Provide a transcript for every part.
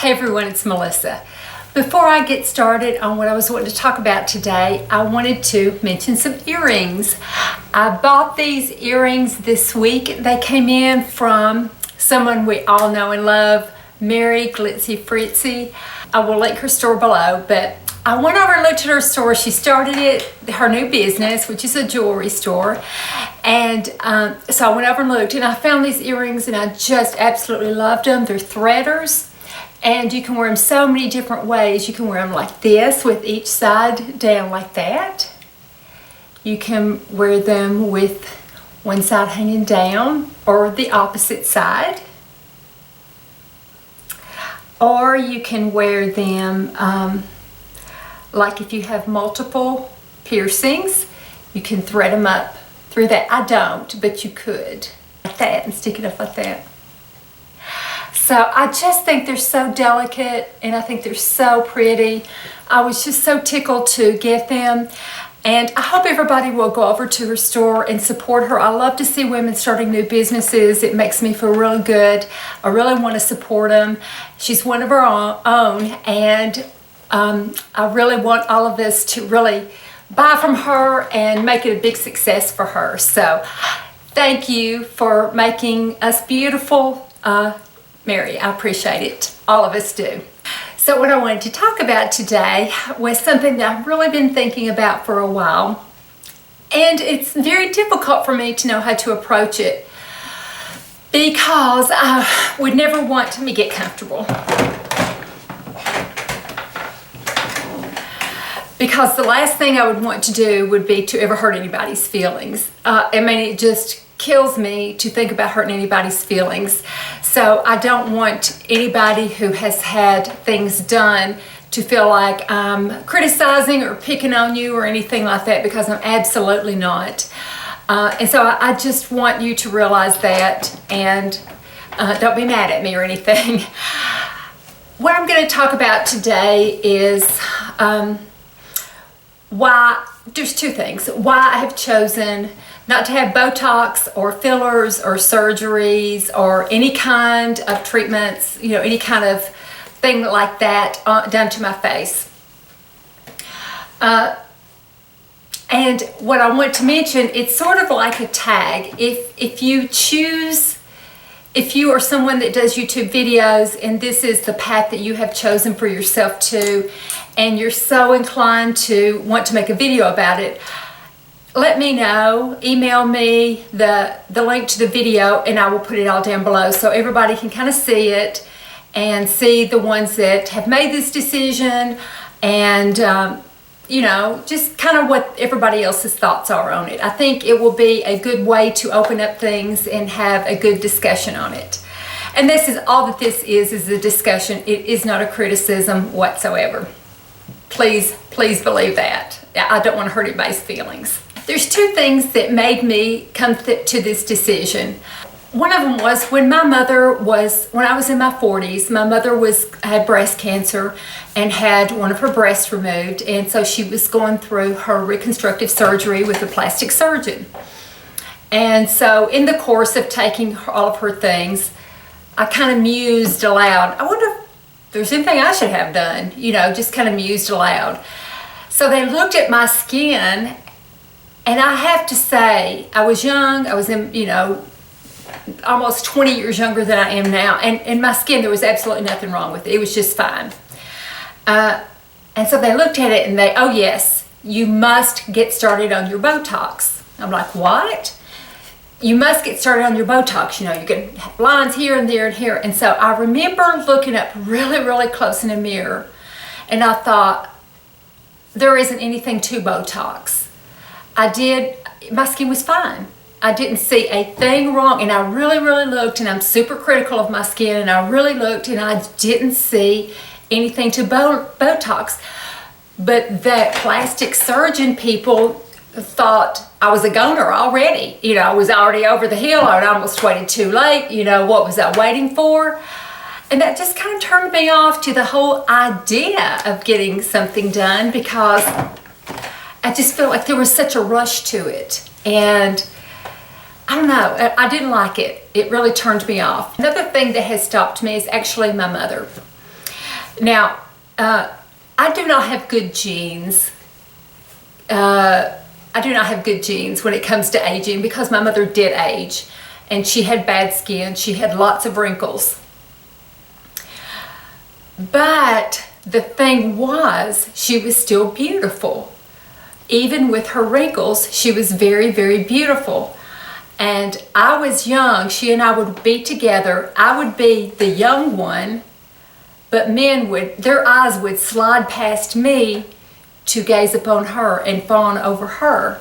Hey everyone, it's Melissa. Before I get started on what I was wanting to talk about today, I wanted to mention some earrings. I bought these earrings this week. They came in from someone we all know and love, Mary Glitzy Fritzy. I will link her store below, but I went over and looked at her store. She started her new business, which is a jewelry store. And so I went over and looked, and I found these earrings, and I just absolutely loved them. They're threaders, and you can wear them so many different ways. You can wear them like this, with each side down like that. You can wear them with one side hanging down, or the opposite side. Or you can wear them like if you have multiple piercings, you can thread them up through that. I don't, but you could. Like that, and stick it up like that. So I just think they're so delicate, and I think they're so pretty. I was just so tickled to get them. And I hope everybody will go over to her store and support her. I love to see women starting new businesses. It makes me feel really good. I really want to support them. She's one of our own, and I really want all of us to really buy from her and make it a big success for her. So thank you for making us beautiful, Mary. I appreciate it. All of us do. So what I wanted to talk about today was something that I've really been thinking about for a while, and it's very difficult for me to know how to approach it because I would never want me to get comfortable. Because the last thing I would want to do would be to ever hurt anybody's feelings. It just kills me to think about hurting anybody's feelings. So I don't want anybody who has had things done to feel like I'm criticizing or picking on you or anything like that, because I'm absolutely not. And so I just want you to realize that, and don't be mad at me or anything. What I'm going to talk about today is why, there's two things. Why I have chosen not to have Botox or fillers or surgeries or any kind of treatments, any kind of thing like that done to my face. And what I want to mention, it's sort of like a tag. If you are someone that does YouTube videos and this is the path that you have chosen for yourself too, and you're so inclined to want to make a video about it, let me know. Email me the link to the video, and I will put it all down below so everybody can kind of see it and see the ones that have made this decision, and just kind of what everybody else's thoughts are on it. I think it will be a good way to open up things and have a good discussion on it. And this is all that this is a discussion. It is not a criticism whatsoever. Please believe that. I don't want to hurt anybody's feelings. There's two things that made me come to this decision. One of them was when I was in my 40s, my mother had breast cancer and had one of her breasts removed, and so she was going through her reconstructive surgery with a plastic surgeon. And so in the course of taking all of her things, I kind of mused aloud, I wonder if there's anything I should have done, just kind of mused aloud. So they looked at my skin, and I have to say, I was young. I was almost 20 years younger than I am now. And my skin, there was absolutely nothing wrong with it. It was just fine. And so they looked at it and oh yes, you must get started on your Botox. I'm like, what? You must get started on your Botox. You get lines here and there and here. And so I remember looking up really, really close in a mirror, and I thought, there isn't anything to Botox. My skin was fine. I didn't see a thing wrong, and I really, really looked, and I'm super critical of my skin, and I really looked, and I didn't see anything to Botox. But that plastic surgeon people thought I was a goner already. I was already over the hill. I had almost waited too late. What was I waiting for? And that just kind of turned me off to the whole idea of getting something done, because I just felt like there was such a rush to it. And I don't know, I didn't like it. It really turned me off. Another thing that has stopped me is actually my mother. Now, I do not have good genes. I do not have good genes when it comes to aging because my mother did age and she had bad skin. She had lots of wrinkles. But the thing was, she was still beautiful. Even with her wrinkles, she was very, very beautiful. And I was young. She and I would be together. I would be the young one, but men would, their eyes would slide past me to gaze upon her and fawn over her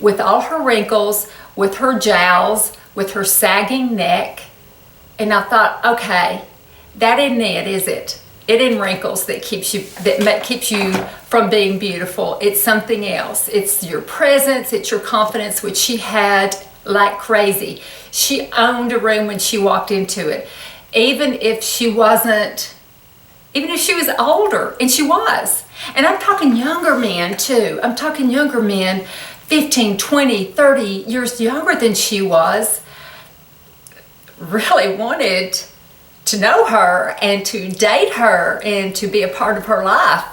with all her wrinkles, with her jowls, with her sagging neck. And I thought, okay, that isn't it, is it? It isn't wrinkles that keeps you from being beautiful. It's something else. It's your presence, it's your confidence, which she had like crazy. She owned a room when she walked into it. Even if she was older, and she was. And I'm talking younger men too. I'm talking younger men, 15, 20, 30 years younger than she was, really wanted to know her and to date her and to be a part of her life.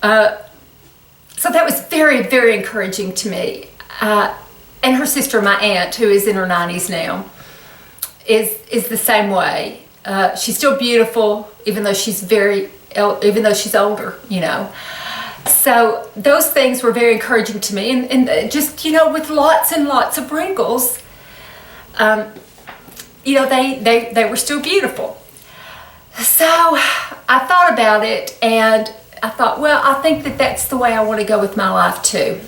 So that was very, very encouraging to me. And her sister, my aunt, who is in her 90s now, is the same way. She's still beautiful, even though she's older, you know. So those things were very encouraging to me, and just, you know, with lots and lots of wrinkles, you know, they were still beautiful. So I thought about it, and I thought, well, I think that that's the way I want to go with my life too.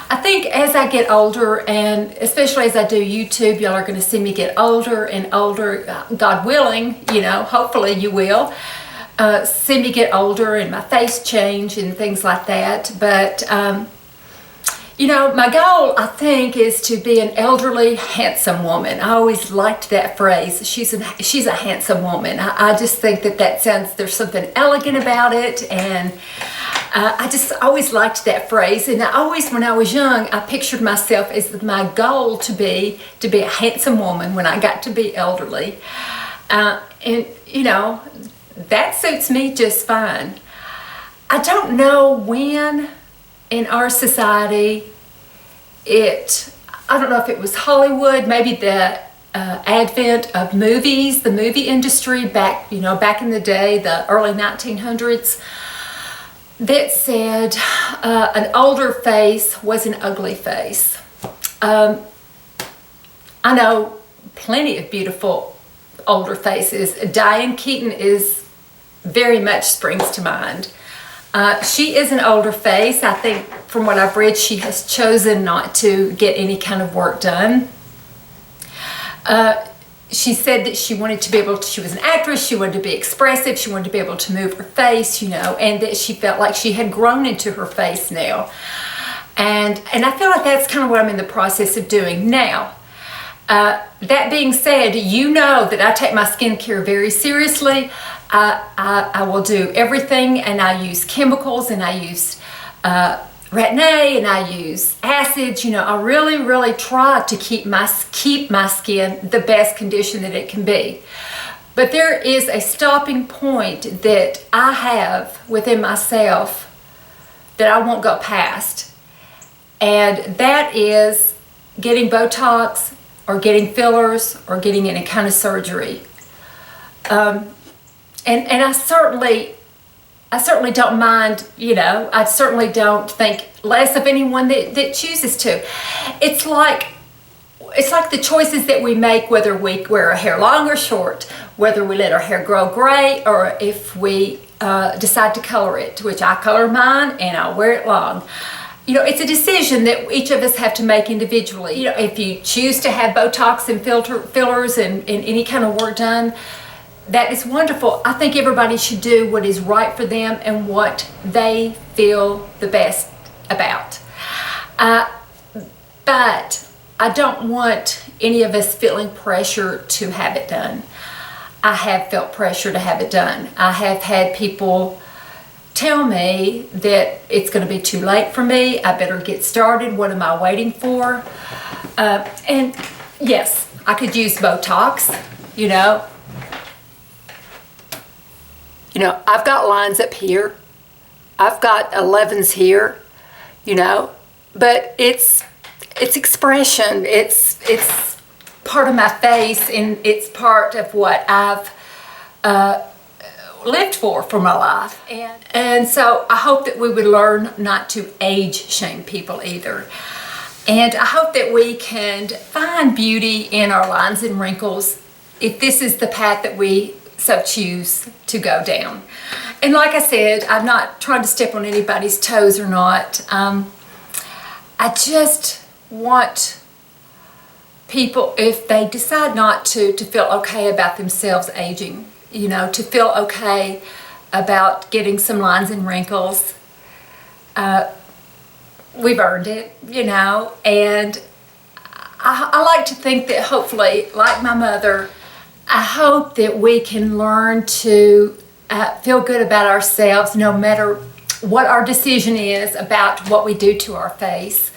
I think as I get older, and especially as I do YouTube, y'all are going to see me get older and older, God willing, you know, hopefully you will. See me get older and my face change and things like that. But, you know, my goal, I think, is to be an elderly, handsome woman. I always liked that phrase. She's a handsome woman. I just think that sounds, there's something elegant about it. And I just always liked that phrase. And I always, when I was young, I pictured myself as my goal to be a handsome woman when I got to be elderly. And, you know, that suits me just fine. I don't know when in our society I don't know if it was Hollywood, maybe the advent of movies, the movie industry back in the day, the early 1900s, that said an older face was an ugly face. I know plenty of beautiful older faces. Diane Keaton very much springs to mind. She is an older face. I think from what I've read, she has chosen not to get any kind of work done. She said that she wanted to be she was an actress, she wanted to be expressive, she wanted to be able to move her face, you know, and that she felt like she had grown into her face now. And I feel like that's kind of what I'm in the process of doing now. That being said, you know that I take my skincare very seriously. I will do everything, and I use chemicals, and I use Retin-A, and I use acids. You know, I really, really try to keep my skin the best condition that it can be. But there is a stopping point that I have within myself that I won't go past, and that is getting Botox or getting fillers or getting any kind of surgery. And I certainly don't mind, you know, I certainly don't think less of anyone that chooses to. It's like the choices that we make, whether we wear our hair long or short, whether we let our hair grow gray, or if we decide to color it, which I color mine and I'll wear it long. You know, it's a decision that each of us have to make individually. You know, if you choose to have Botox and fillers and any kind of work done, that is wonderful. I think everybody should do what is right for them and what they feel the best about. But I don't want any of us feeling pressure to have it done. I have felt pressure to have it done. I have had people tell me that it's going to be too late for me. I better get started. What am I waiting for? And yes, I could use Botox, you know. You know, I've got lines up here. I've got 11s here, you know, but it's expression. It's part of my face, and it's part of what I've lived for my life. And so I hope that we would learn not to age shame people either. And I hope that we can find beauty in our lines and wrinkles if this is the path that we so choose to go down. And like I said, I'm not trying to step on anybody's toes or not. I just want people, if they decide not to feel okay about themselves aging, you know, to feel okay about getting some lines and wrinkles. We've earned it, you know, and I like to think that hopefully, like my mother, I hope that we can learn to feel good about ourselves no matter what our decision is about what we do to our face,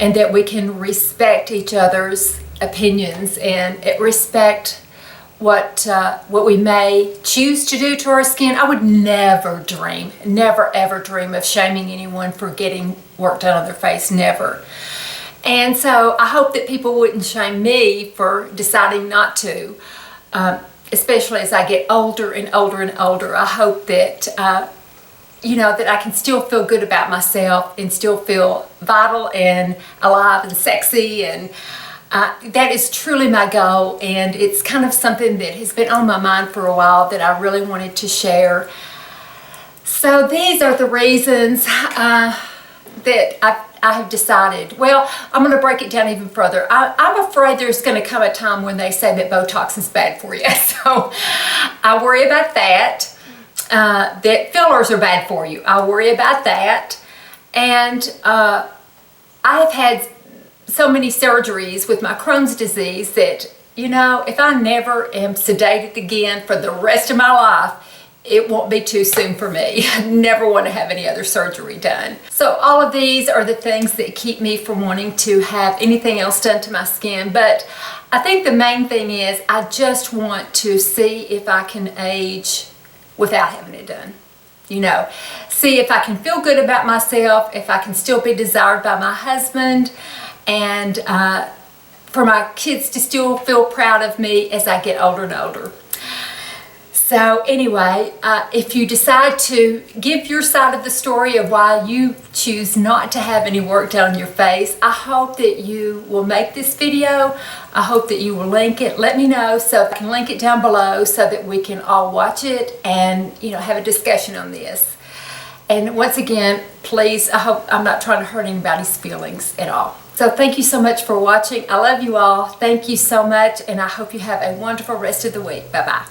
and that we can respect each other's opinions and respect what we may choose to do to our skin. I would never ever dream of shaming anyone for getting work done on their face, never. And so I hope that people wouldn't shame me for deciding not to, especially as I get older and older and older. I hope that, you know, that I can still feel good about myself and still feel vital and alive and sexy, and that is truly my goal, and it's kind of something that has been on my mind for a while that I really wanted to share. So these are the reasons that I have decided. Well, I'm going to break it down even further. I'm afraid there's going to come a time when they say that Botox is bad for you. So I worry about that. That fillers are bad for you. I worry about that. And I've had so many surgeries with my Crohn's disease that, you know, if I never am sedated again for the rest of my life, it won't be too soon for me. I never want to have any other surgery done. So all of these are the things that keep me from wanting to have anything else done to my skin. But I think the main thing is I just want to see if I can age without having it done. You know, see if I can feel good about myself, if I can still be desired by my husband, and for my kids to still feel proud of me as I get older and older. So anyway, if you decide to give your side of the story of why you choose not to have any work done on your face, I hope that you will make this video. I hope that you will link it. Let me know so I can link it down below so that we can all watch it and, you know, have a discussion on this. And once again, please, I hope I'm not trying to hurt anybody's feelings at all. So thank you so much for watching. I love you all. Thank you so much, and I hope you have a wonderful rest of the week. Bye-bye.